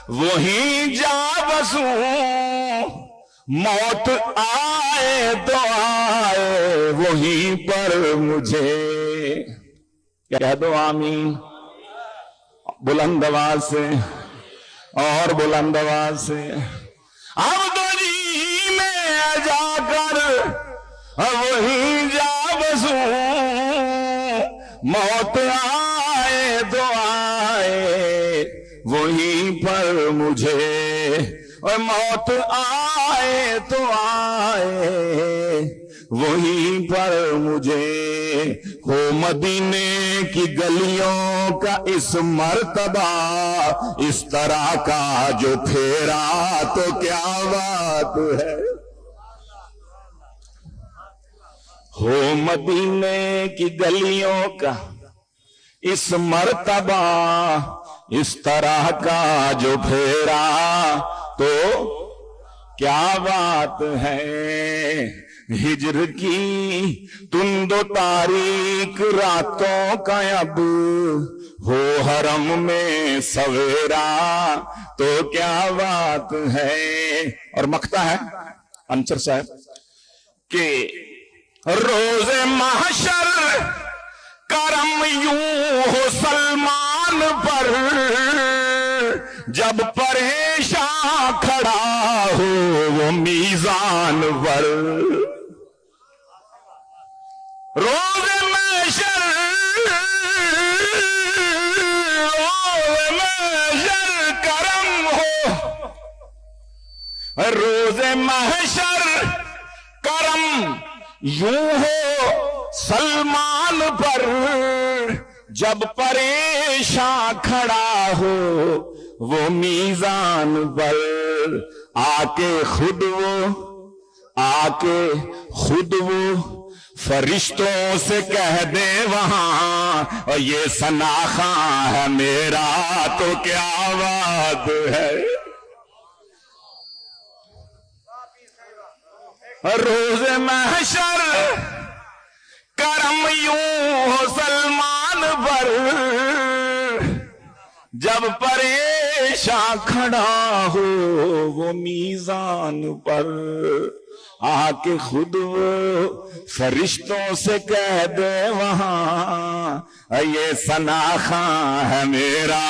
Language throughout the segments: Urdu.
وہیں جا بسوں، موت آئے تو آئے وہیں پر مجھے۔ کہہ دو آمین بلند آواز سے، اور بلند آواز سے۔ اب تو جی میں جا کر وہیں جا بسوں، موت آئے تو آئے وہیں پر مجھے، اور موت آئے تو آئے وہیں پر مجھے۔ ہو مدینے کی گلیوں کا اس مرتبہ اس طرح کا جو پھیرا تو کیا بات ہے۔ ہو مدینے کی گلیوں کا اس مرتبہ اس طرح کا جو پھیرا تو کیا بات ہے۔ ہجر کی تند و تاریک راتوں کا اب ہو حرم میں سویرا تو کیا بات ہے۔ اور مکتا ہے انصر صاحب کہ روز محشر کرم یوں ہو سلمان پر، جب پریشاں کھڑا ہو وہ میزان پر۔ روز محشر کرم ہو، روز محشر کرم یوں ہو سلمان پر، جب پریشاں کھڑا ہو وہ میزان پر۔ آ کے خود وہ فرشتوں سے کہہ دے وہاں، اور یہ ثنا خاں ہے میرا تو کیا بات ہے۔ روز محشر کرم یوں ہو سلمان پر، جب پریشاں کھڑا ہو وہ میزان پر۔ آ کے خود وہ فرشتوں سے کہہ دے وہاں، یہ ثنا خاں ہے میرا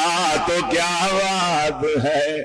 تو کیا بات ہے۔